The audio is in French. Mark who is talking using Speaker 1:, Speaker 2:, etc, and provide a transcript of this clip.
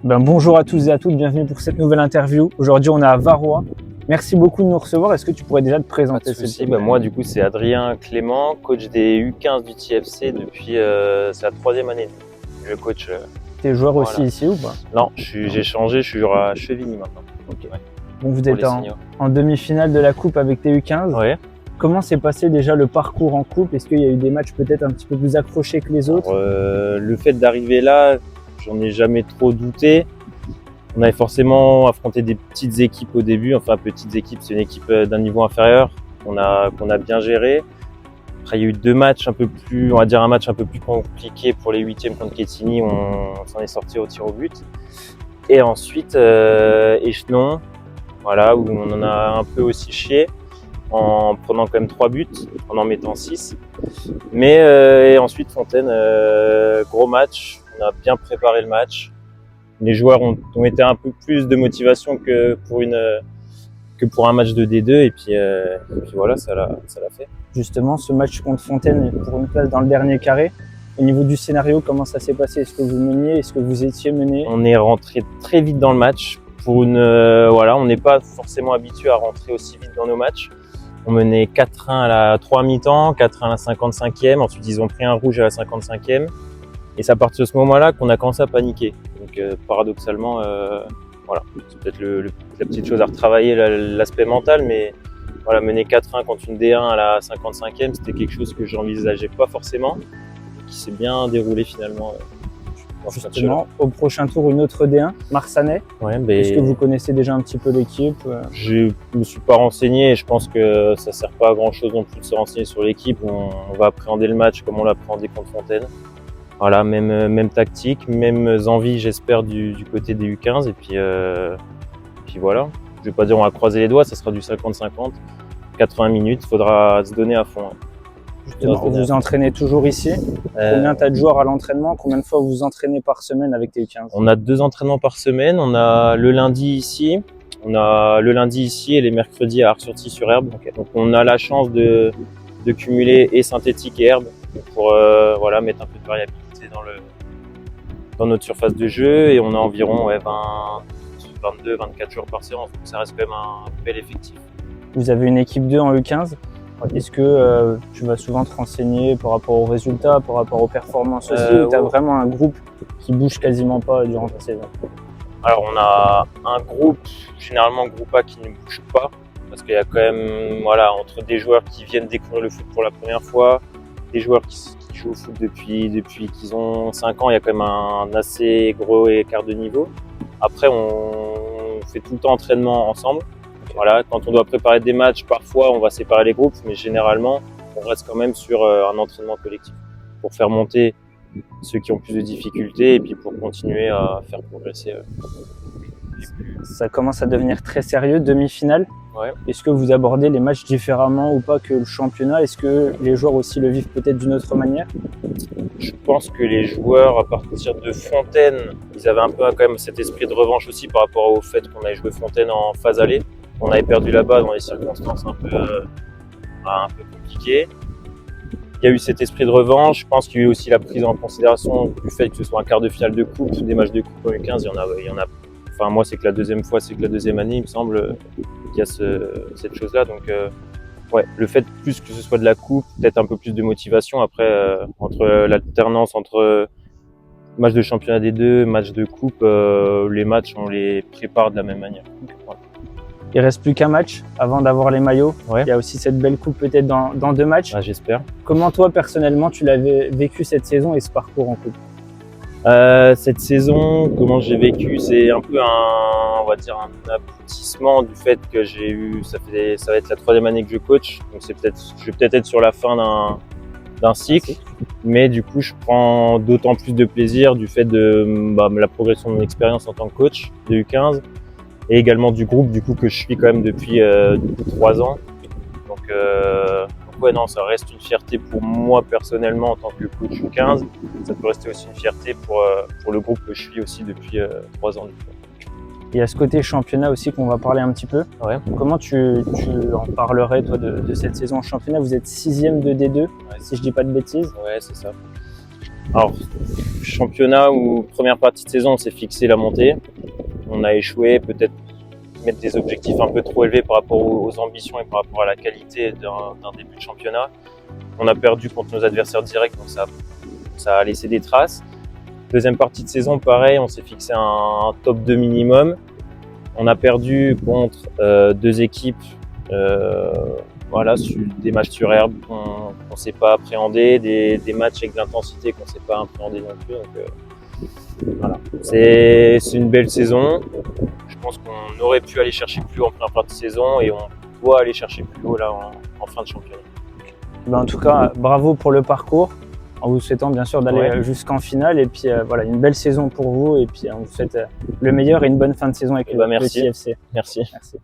Speaker 1: Bonjour à tous et à toutes, bienvenue pour cette nouvelle interview. Aujourd'hui, on est à Varrois. Merci beaucoup de nous recevoir. Est-ce que tu pourrais déjà te présenter?
Speaker 2: Moi, du coup, c'est Adrien Clément, coach des U15 du TFC depuis c'est la 3e année. Je coach.
Speaker 1: Tu es joueur aussi ici ou pas?
Speaker 2: Non, j'ai changé, je suis joueur à Chevigny maintenant.
Speaker 1: Okay. Ouais. Donc vous êtes en demi-finale de la coupe avec tes U15.
Speaker 2: Ouais.
Speaker 1: Comment s'est passé déjà le parcours en coupe? Est-ce qu'il y a eu des matchs peut-être un petit peu plus accrochés que les autres?
Speaker 2: Le fait d'arriver là, j'en ai jamais trop douté. On avait forcément affronté des petites équipes au début. Enfin, petites équipes, c'est une équipe d'un niveau inférieur qu'on a bien géré. Après, il y a eu deux matchs un peu plus, on va dire un match un peu plus compliqué pour les 8e contre Quetigny. On s'en est sorti au tir au but. Et ensuite, Échelon, voilà, où on en a un peu aussi chié en prenant quand même 3 buts, en mettant 6. Mais et ensuite, Fontaine, gros match. On a bien préparé le match. Les joueurs ont été un peu plus de motivation que pour un match de D2 et puis voilà, ça l'a fait.
Speaker 1: Justement, ce match contre Fontaine pour une place dans le dernier carré. Au niveau du scénario, comment ça s'est passé? Est-ce que vous meniez? Est-ce que vous étiez mené?
Speaker 2: On est rentré très vite dans le match. On n'est pas forcément habitué à rentrer aussi vite dans nos matchs. On menait 4-1 à la 3 mi-temps, 4-1 à la 55e. Ensuite, ils ont pris un rouge à la 55e. Et c'est à partir de ce moment-là qu'on a commencé à paniquer. Donc paradoxalement, voilà, c'est peut-être la petite chose à retravailler, l'aspect mental, mais voilà, mener 4-1 contre une D1 à la 55e, c'était quelque chose que j'envisageais pas forcément, qui s'est bien déroulé finalement.
Speaker 1: Justement, au prochain tour, une autre D1, Marsanais.
Speaker 2: Ouais,
Speaker 1: est-ce que vous connaissez déjà un petit peu l'équipe?
Speaker 2: Je me suis pas renseigné et je pense que ça sert pas à grand-chose non plus de se renseigner sur l'équipe. On va appréhender le match comme on l'a appréhendé contre Fontaine. Voilà, même tactique, mêmes envies, j'espère, du côté des U15. Et puis voilà. Je vais pas dire on va croiser les doigts, ça sera du 50-50. 80 minutes, il faudra se donner à fond.
Speaker 1: Justement, vous vous entraînez toujours ici? Combien tu as de joueurs à l'entraînement? Combien de fois vous vous entraînez par semaine avec tes U15?
Speaker 2: On a 2 entraînements par semaine. On a le lundi ici. Et les mercredis à Ars-sur-Tille-sur-Herbe. Donc on a la chance de cumuler et synthétique et herbe pour mettre un peu de variabilité dans notre surface de jeu, et on a environ 22-24 jours par séance, donc ça reste quand même un bel effectif.
Speaker 1: Vous avez une équipe 2 en U15. Est-ce que tu vas souvent te renseigner par rapport aux résultats, par rapport aux performances aussi, ou tu as vraiment un groupe qui bouge quasiment pas durant ta saison?
Speaker 2: Alors on a un groupe, généralement groupe A, qui ne bouge pas, parce qu'il y a quand même, entre des joueurs qui viennent découvrir le foot pour la première fois, des joueurs qui jouent au foot depuis qu'ils ont 5 ans, il y a quand même un assez gros écart de niveau. Après, on fait tout le temps entraînement ensemble. Voilà, quand on doit préparer des matchs, parfois on va séparer les groupes, mais généralement, on reste quand même sur un entraînement collectif pour faire monter ceux qui ont plus de difficultés et puis pour continuer à faire progresser.
Speaker 1: Ça commence à devenir très sérieux, demi-finale.
Speaker 2: Ouais.
Speaker 1: Est-ce que vous abordez les matchs différemment ou pas que le championnat? Est-ce que les joueurs aussi le vivent peut-être d'une autre manière?
Speaker 2: Je pense que les joueurs, à partir de Fontaine, ils avaient un peu quand même cet esprit de revanche aussi par rapport au fait qu'on avait joué Fontaine en phase aller. On avait perdu là-bas dans des circonstances un peu compliquées. Il y a eu cet esprit de revanche. Je pense qu'il y a eu aussi la prise en considération du fait que ce soit un quart de finale de coupe, des matchs de coupe en U15, il y en a. Enfin, moi, c'est que la deuxième année, il me semble, qu'il y a cette chose-là. Donc, le fait plus que ce soit de la coupe, peut-être un peu plus de motivation. Après, entre l'alternance entre match de championnat des deux, match de coupe, les matchs, on les prépare de la même manière. Voilà.
Speaker 1: Il reste plus qu'un match avant d'avoir les maillots.
Speaker 2: Ouais.
Speaker 1: Il y a aussi cette belle coupe peut-être dans 2 matchs.
Speaker 2: Ah, j'espère.
Speaker 1: Comment toi, personnellement, tu l'avais vécu cette saison et ce parcours en coupe?
Speaker 2: Cette saison, comment j'ai vécu, c'est un peu un aboutissement du fait que ça va être la 3e année que je coach, donc je vais peut-être être sur la fin d'un cycle, mais du coup je prends d'autant plus de plaisir du fait de la progression de mon expérience en tant que coach de U15 et également du groupe que je suis quand même depuis 3 ans. Donc ça reste une fierté pour moi personnellement en tant que coach U15. Ça peut rester aussi une fierté pour le groupe que je suis aussi depuis 3 ans.
Speaker 1: Il y a ce côté championnat aussi qu'on va parler un petit peu.
Speaker 2: Ouais.
Speaker 1: Comment tu en parlerais toi de cette saison en championnat? Vous êtes 6e de D2, si je dis pas de bêtises.
Speaker 2: Ouais, c'est ça. Alors, championnat ou première partie de saison, on s'est fixé la montée. On a échoué, peut-être mettre des objectifs un peu trop élevés par rapport aux ambitions et par rapport à la qualité d'un début de championnat. On a perdu contre nos adversaires directs, donc ça a laissé des traces. Deuxième partie de saison, pareil, on s'est fixé un top 2 minimum. On a perdu contre deux équipes, voilà, des matchs sur herbe qu'on ne sait pas appréhender, des matchs avec de l'intensité qu'on ne sait pas appréhender non plus. Donc, voilà. C'est une belle saison. Je pense qu'on aurait pu aller chercher plus haut en première partie de saison et on doit aller chercher plus haut là en fin de championnat.
Speaker 1: Ben, en tout cas, bravo pour le parcours. En vous souhaitant bien sûr d'aller jusqu'en finale et puis voilà, une belle saison pour vous et puis on vous souhaite le meilleur et une bonne fin de saison avec le TFC.
Speaker 2: Merci.
Speaker 1: Merci.